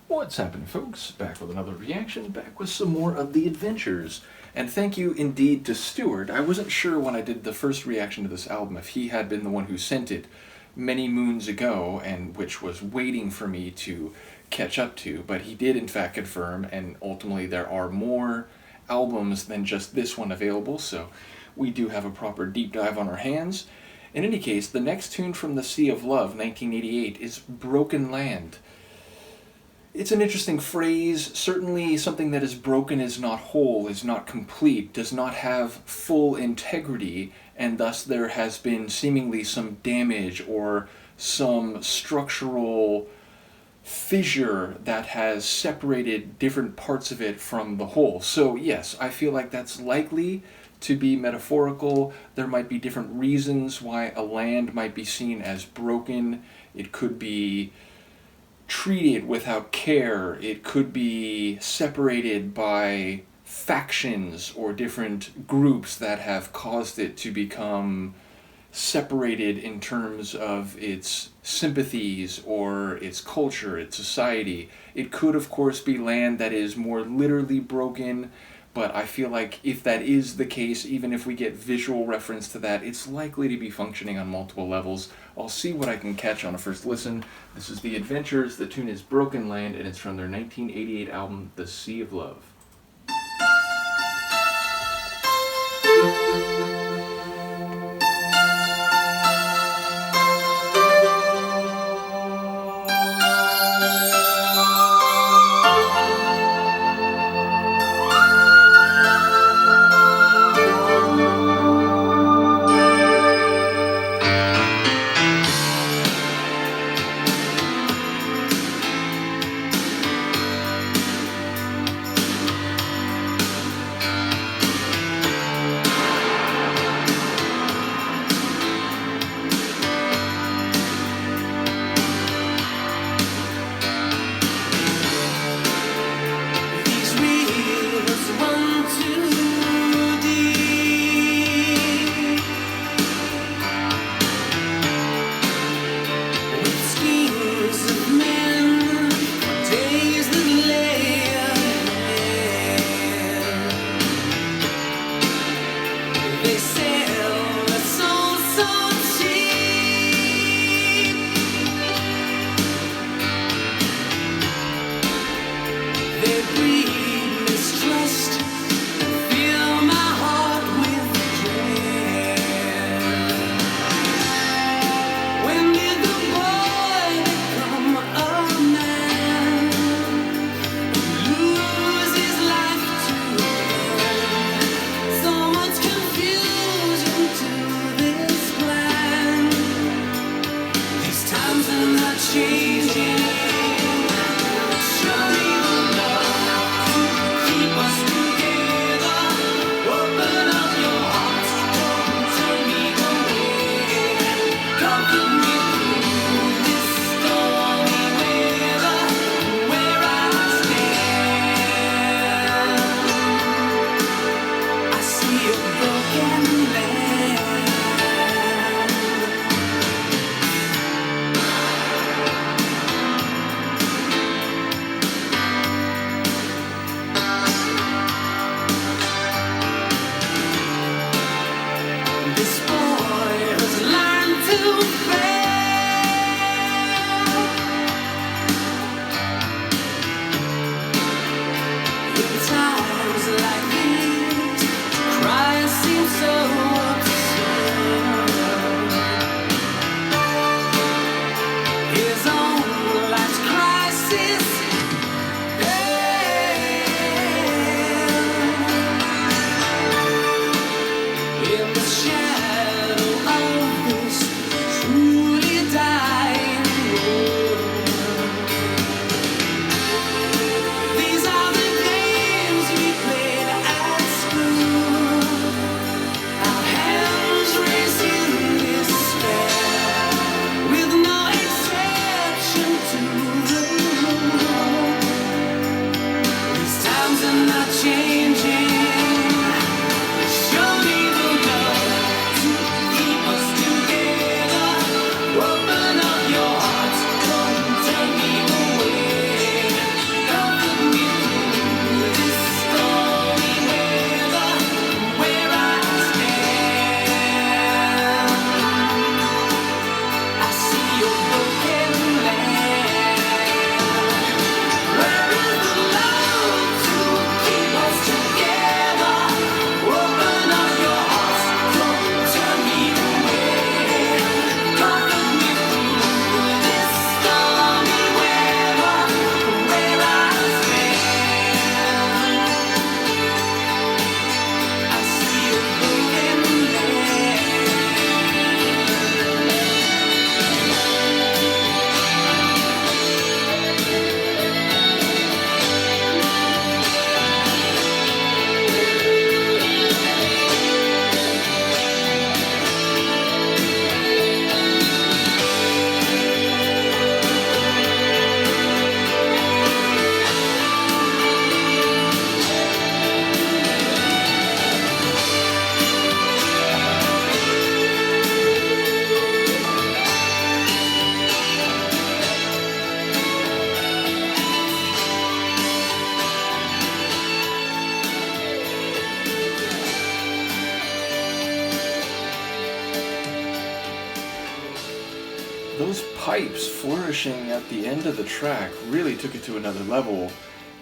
What's happening, folks? Back with another reaction, back with some more of the adventures. And thank you indeed to Stuart. I wasn't sure when I did the first reaction to this album if he had been the one who sent it many moons ago, and which was waiting for me to catch up to, but he did in fact confirm, and ultimately there are more albums than just this one available, so we do have a proper deep dive on our hands. In any case, the next tune from The Sea of Love, 1988, is Broken Land. It's an interesting phrase. Certainly something that is broken is not whole, is not complete, does not have full integrity, and thus there has been seemingly some damage or some structural fissure that has separated different parts of it from the whole. So yes, I feel like that's likely to be metaphorical. There might be different reasons why a land might be seen as broken. It could be treated without care. It could be separated by factions or different groups that have caused it to become separated in terms of its sympathies or its culture, its society. It could, of course, be land that is more literally broken, but I feel like if that is the case, even if we get visual reference to that, it's likely to be functioning on multiple levels. I'll see what I can catch on a first listen. This is The Adventures, the tune is Broken Land, and it's from their 1988 album, The Sea of Love. pipes flourishing at the end of the track really took it to another level.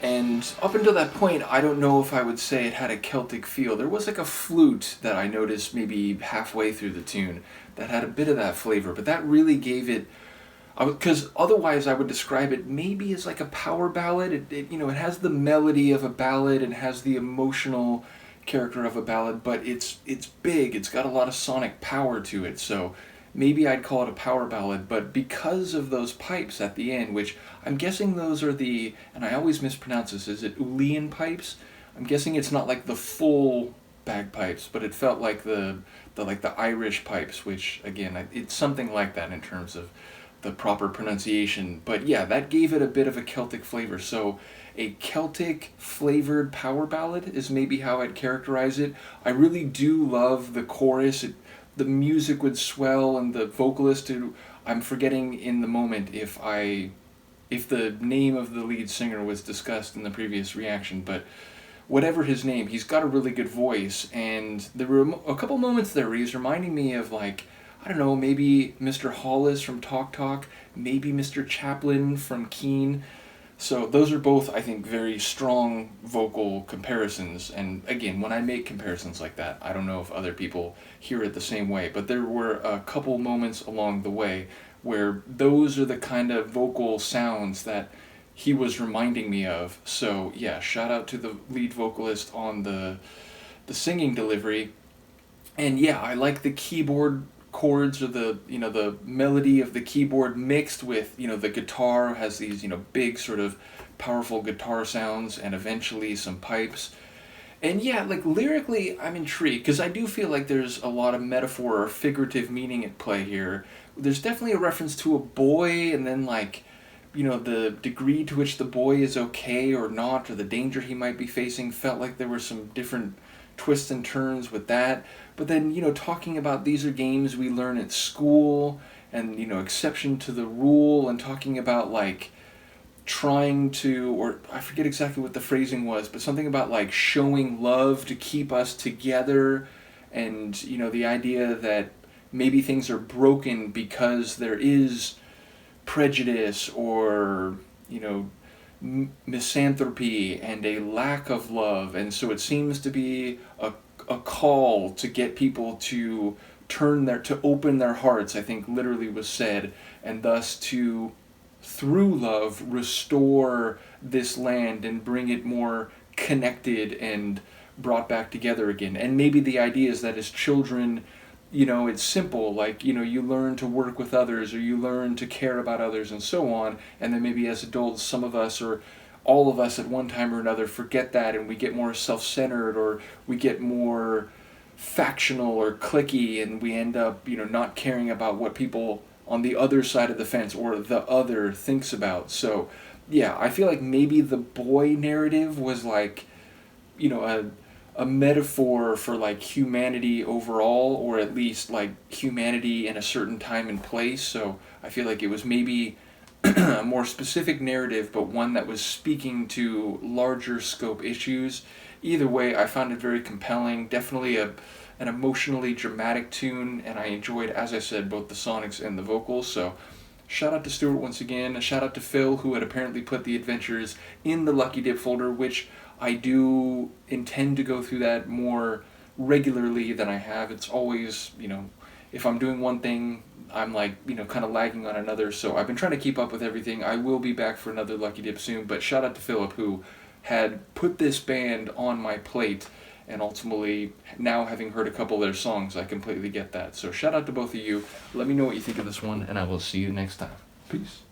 And up until that point, I don't know if I would say it had a Celtic feel. There was like a flute that I noticed maybe halfway through the tune that had a bit of that flavor, but that really gave it, because otherwise I would describe it maybe as like a power ballad. It has the melody of a ballad and has the emotional character of a ballad, but it's big. It's got a lot of sonic power to it. So maybe I'd call it a power ballad, but because of those pipes at the end, which I'm guessing those are and I always mispronounce this, is it Uilleann pipes? I'm guessing it's not like the full bagpipes, but it felt like the Irish pipes, which again, it's something like that in terms of the proper pronunciation. But yeah, that gave it a bit of a Celtic flavor. So a Celtic flavored power ballad is maybe how I'd characterize it. I really do love the chorus. The music would swell, and the vocalist, I'm forgetting in the moment if the name of the lead singer was discussed in the previous reaction, but whatever his name, he's got a really good voice, and there were a couple moments there where he's reminding me of, like, I don't know, maybe Mr. Hollis from Talk Talk, maybe Mr. Chaplin from Keane. So those are both, I think, very strong vocal comparisons. And again, when I make comparisons like that, I don't know if other people hear it the same way, but there were a couple moments along the way where those are the kind of vocal sounds that he was reminding me of. So yeah, shout out to the lead vocalist on the singing delivery. And yeah, I like the keyboard chords, or the melody of the keyboard mixed with, the guitar has these, big sort of powerful guitar sounds, and eventually some pipes. And yeah, like lyrically, I'm intrigued, because I do feel like there's a lot of metaphor or figurative meaning at play here. There's definitely a reference to a boy, and then like, the degree to which the boy is okay or not, or the danger he might be facing, felt like there were some different twists and turns with that. But then, talking about these are games we learn at school, and, exception to the rule, and talking about, like, trying to, or I forget exactly what the phrasing was, but something about, like, showing love to keep us together, and, the idea that maybe things are broken because there is prejudice or, misanthropy and a lack of love, and so it seems to be a call to get people to to open their hearts, I think literally was said, and thus to, through love, restore this land and bring it more connected and brought back together again. And maybe the idea is that as children, it's simple, like, you learn to work with others, or you learn to care about others, and so on, and then maybe as adults, some of us, or all of us at one time or another, forget that, and we get more self-centered, or we get more factional or cliquey, and we end up, not caring about what people on the other side of the fence or the other thinks about. So, yeah, I feel like maybe the boy narrative was like, a metaphor for like humanity overall, or at least like humanity in a certain time and place. So I feel like it was maybe a more specific narrative, but one that was speaking to larger scope issues. Either way, I found it very compelling. Definitely an emotionally dramatic tune, and I enjoyed, as I said, both the sonics and the vocals. So shout out to Stuart once again. A shout out to Phil, who had apparently put the adventures in the Lucky Dip folder, which I do intend to go through that more regularly than I have. It's always, if I'm doing one thing, I'm like, kind of lagging on another. So I've been trying to keep up with everything. I will be back for another Lucky Dip soon, but shout out to Philip, who had put this band on my plate, and ultimately, now having heard a couple of their songs, I completely get that. So shout out to both of you. Let me know what you think of this one, and I will see you next time. Peace.